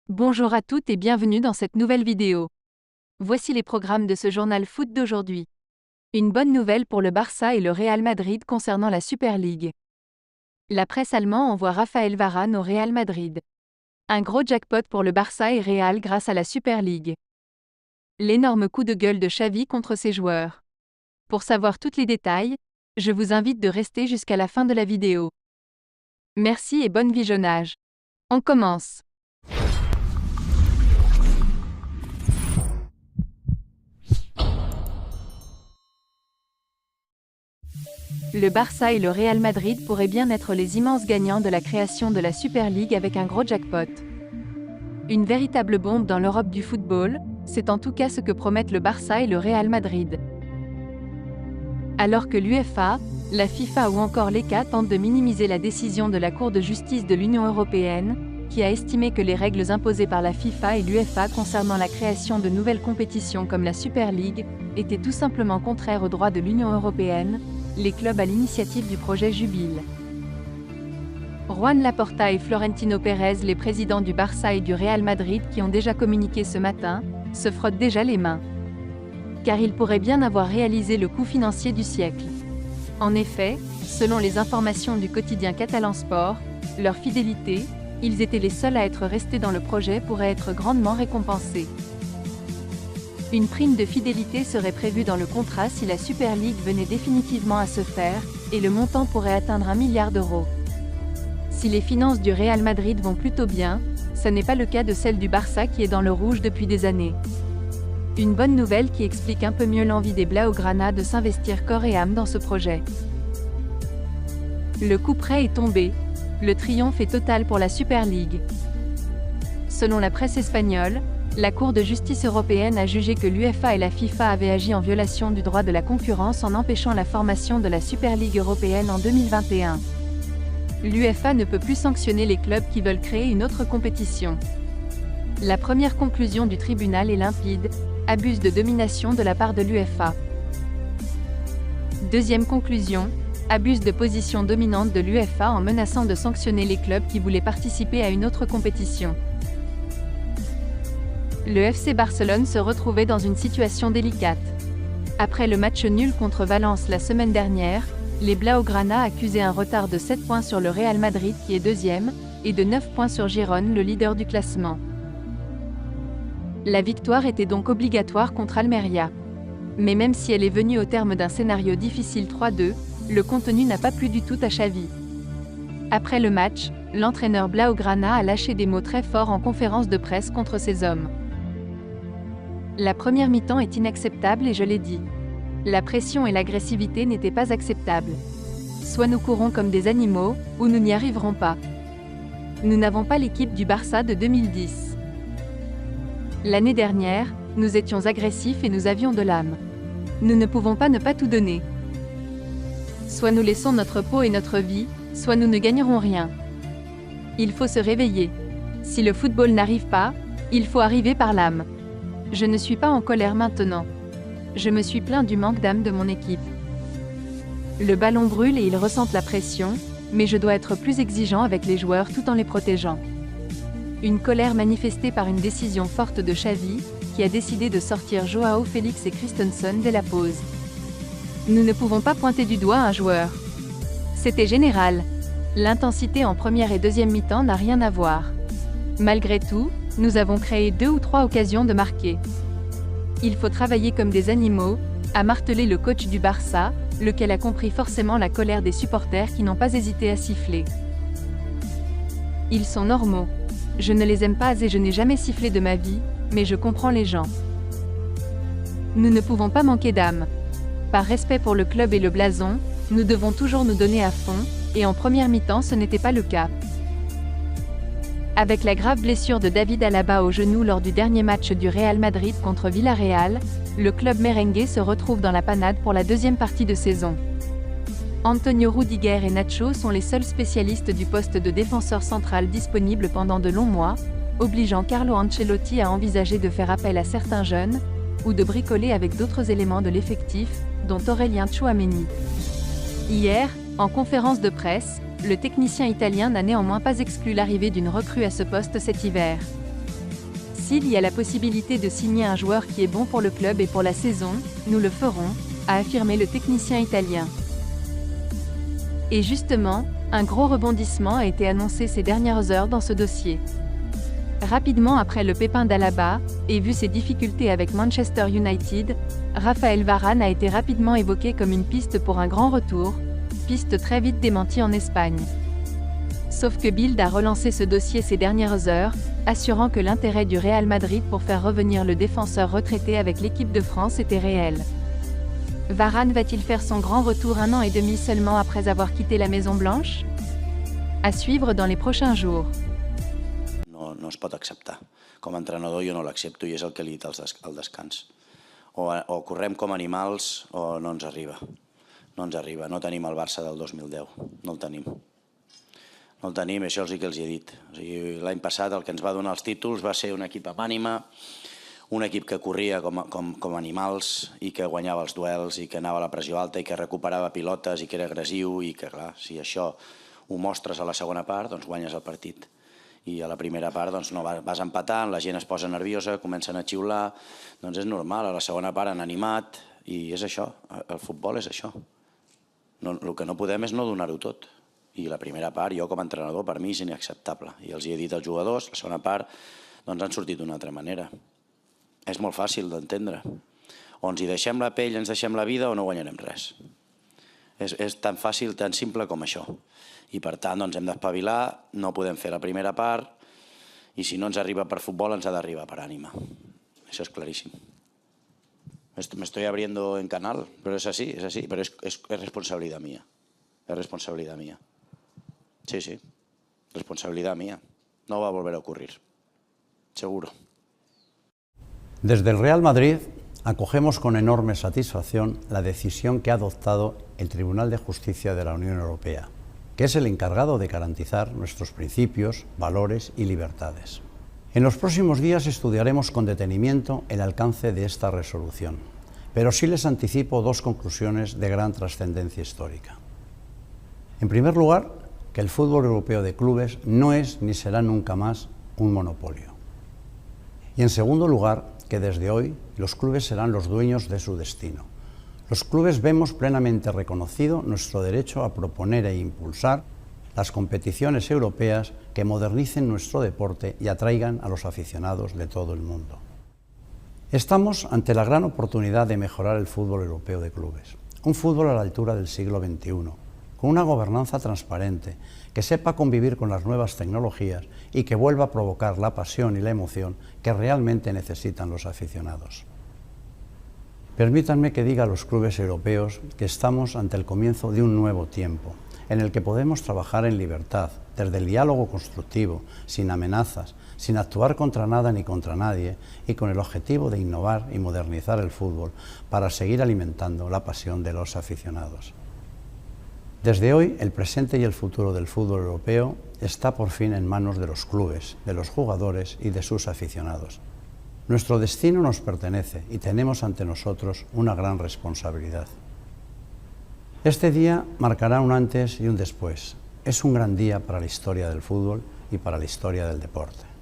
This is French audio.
Bonjour à toutes et bienvenue dans cette nouvelle vidéo. Voici les programmes de ce journal foot d'aujourd'hui. Une bonne nouvelle pour le Barça et le Real Madrid concernant la Super League. La presse allemande envoie Raphaël Varane au Real Madrid. Un gros jackpot pour le Barça et Real grâce à la Super League. L'énorme coup de gueule de Xavi contre ses joueurs. Pour savoir tous les détails, je vous invite de rester jusqu'à la fin de la vidéo. Merci et bon visionnage. On commence. Le Barça et le Real Madrid pourraient bien être les immenses gagnants de la création de la Super League avec un gros jackpot. Une véritable bombe dans l'Europe du football, c'est en tout cas ce que promettent le Barça et le Real Madrid. Alors que l'UEFA, la FIFA ou encore l'ECA tentent de minimiser la décision de la Cour de justice de l'Union européenne, qui a estimé que les règles imposées par la FIFA et l'UEFA concernant la création de nouvelles compétitions comme la Super League étaient tout simplement contraires aux droits de l'Union européenne, les clubs à l'initiative du projet jubilent. Juan Laporta et Florentino Pérez, les présidents du Barça et du Real Madrid qui ont déjà communiqué ce matin, se frottent déjà les mains. Car ils pourraient bien avoir réalisé le coup financier du siècle. En effet, selon les informations du quotidien catalan Sport, leur fidélité, ils étaient les seuls à être restés dans le projet, pourrait être grandement récompensée. Une prime de fidélité serait prévue dans le contrat si la Super League venait définitivement à se faire, et le montant pourrait atteindre 1 milliard d'euros. Si les finances du Real Madrid vont plutôt bien, ce n'est pas le cas de celle du Barça qui est dans le rouge depuis des années. Une bonne nouvelle qui explique un peu mieux l'envie des Blaugrana de s'investir corps et âme dans ce projet. Le coup près est tombé, le triomphe est total pour la Super League. Selon la presse espagnole, la Cour de justice européenne a jugé que l'UEFA et la FIFA avaient agi en violation du droit de la concurrence en empêchant la formation de la Super League européenne en 2021. L'UEFA ne peut plus sanctionner les clubs qui veulent créer une autre compétition. La première conclusion du tribunal est limpide, abus de domination de la part de l'UEFA. Deuxième conclusion, abus de position dominante de l'UEFA en menaçant de sanctionner les clubs qui voulaient participer à une autre compétition. Le FC Barcelone se retrouvait dans une situation délicate. Après le match nul contre Valence la semaine dernière, les Blaugrana accusaient un retard de 7 points sur le Real Madrid qui est deuxième, et de 9 points sur Girone, le leader du classement. La victoire était donc obligatoire contre Almeria. Mais même si elle est venue au terme d'un scénario difficile 3-2, le contenu n'a pas plu du tout à Xavi. Après le match, l'entraîneur Blaugrana a lâché des mots très forts en conférence de presse contre ses hommes. La première mi-temps est inacceptable et je l'ai dit. La pression et l'agressivité n'étaient pas acceptables. Soit nous courons comme des animaux, ou nous n'y arriverons pas. Nous n'avons pas l'équipe du Barça de 2010. L'année dernière, nous étions agressifs et nous avions de l'âme. Nous ne pouvons pas ne pas tout donner. Soit nous laissons notre peau et notre vie, soit nous ne gagnerons rien. Il faut se réveiller. Si le football n'arrive pas, il faut arriver par l'âme. Je ne suis pas en colère maintenant. Je me suis plaint du manque d'âme de mon équipe. Le ballon brûle et ils ressentent la pression, mais je dois être plus exigeant avec les joueurs tout en les protégeant. Une colère manifestée par une décision forte de Xavi, qui a décidé de sortir Joao Félix et Christensen dès la pause. Nous ne pouvons pas pointer du doigt un joueur. C'était général. L'intensité en première et deuxième mi-temps n'a rien à voir. Malgré tout, nous avons créé 2 ou 3 occasions de marquer. Il faut travailler comme des animaux, a martelé le coach du Barça, lequel a compris forcément la colère des supporters qui n'ont pas hésité à siffler. Ils sont normaux. Je ne les aime pas et je n'ai jamais sifflé de ma vie, mais je comprends les gens. Nous ne pouvons pas manquer d'âme. Par respect pour le club et le blason, nous devons toujours nous donner à fond, et en première mi-temps ce n'était pas le cas. Avec la grave blessure de David Alaba au genou lors du dernier match du Real Madrid contre Villarreal, le club merengue se retrouve dans la panade pour la deuxième partie de saison. Antonio Rudiger et Nacho sont les seuls spécialistes du poste de défenseur central disponibles pendant de longs mois, obligeant Carlo Ancelotti à envisager de faire appel à certains jeunes, ou de bricoler avec d'autres éléments de l'effectif, dont Aurélien Tchouaméni. Hier, en conférence de presse, le technicien italien n'a néanmoins pas exclu l'arrivée d'une recrue à ce poste cet hiver. S'il y a la possibilité de signer un joueur qui est bon pour le club et pour la saison, nous le ferons, a affirmé le technicien italien. Et justement, un gros rebondissement a été annoncé ces dernières heures dans ce dossier. Rapidement après le pépin d'Alaba, et vu ses difficultés avec Manchester United, Raphaël Varane a été rapidement évoqué comme une piste pour un grand retour, piste très vite démentie en Espagne. Sauf que Bild a relancé ce dossier ces dernières heures, assurant que l'intérêt du Real Madrid pour faire revenir le défenseur retraité avec l'équipe de France était réel. Varane va-t-il faire son grand retour 1 an et demi seulement après avoir quitté la Maison Blanche? À suivre dans les prochains jours. No es pot acceptar. Com a entrenador jo no l'accepto i és el que li he dit al descans. O correm com animals o no ens arriba. No ens arriba. No tenim el Barça del 2010. No el tenim. No el tenim, això sí que els hi he dit. O sigui, l'any passat el que ens va donar els títols va ser un equip amb ànima, un equip que corria com animals i que guanyava els duels i que anava a la pressió alta i que recuperava pilotes i que era agressiu i que, clar, si això ho mostres a la segona part, doncs guanyes el partit. I a la primera part doncs, no, vas empatant, la gent es posa nerviosa, comencen a xiular, doncs és normal, a la segona part han animat i és això, el futbol és això. No, el que no podem és no donar-ho tot. I la primera part, jo com a entrenador, per mi és inacceptable. I els hi he dit als jugadors, la segona part doncs, han sortit d'una altra manera. És molt fàcil d'entendre. O ens hi deixem la pell, ens deixem la vida o no guanyarem res. És tan fàcil, tan simple com això. I per tant doncs, hem d'espavilar, no podem fer la primera part i si no ens arriba per futbol ens ha d'arribar per ànima. Això és claríssim. Me estoy abriendo en canal, pero es así, pero es responsabilidad mía. Es responsabilidad mía. Sí, sí, responsabilidad mía. No va a volver a ocurrir, seguro. Desde el Real Madrid acogemos con enorme satisfacción la decisión que ha adoptado el Tribunal de Justicia de la Unión Europea, que es el encargado de garantizar nuestros principios, valores y libertades. En los próximos días estudiaremos con detenimiento el alcance de esta resolución, pero sí les anticipo dos conclusiones de gran trascendencia histórica. En primer lugar, que el fútbol europeo de clubes no es ni será nunca más un monopolio. Y en segundo lugar, que desde hoy los clubes serán los dueños de su destino. Los clubes vemos plenamente reconocido nuestro derecho a proponer e impulsar las competiciones europeas que modernicen nuestro deporte y atraigan a los aficionados de todo el mundo. Estamos ante la gran oportunidad de mejorar el fútbol europeo de clubes, un fútbol a la altura del siglo XXI, con una gobernanza transparente, que sepa convivir con las nuevas tecnologías y que vuelva a provocar la pasión y la emoción que realmente necesitan los aficionados. Permítanme que diga a los clubes europeos que estamos ante el comienzo de un nuevo tiempo, en el que podemos trabajar en libertad, desde el diálogo constructivo, sin amenazas, sin actuar contra nada ni contra nadie y con el objetivo de innovar y modernizar el fútbol para seguir alimentando la pasión de los aficionados. Desde hoy, el presente y el futuro del fútbol europeo está por fin en manos de los clubes, de los jugadores y de sus aficionados. Nuestro destino nos pertenece y tenemos ante nosotros una gran responsabilidad. Este día marcará un antes y un después. Es un gran día para la historia del fútbol y para la historia del deporte.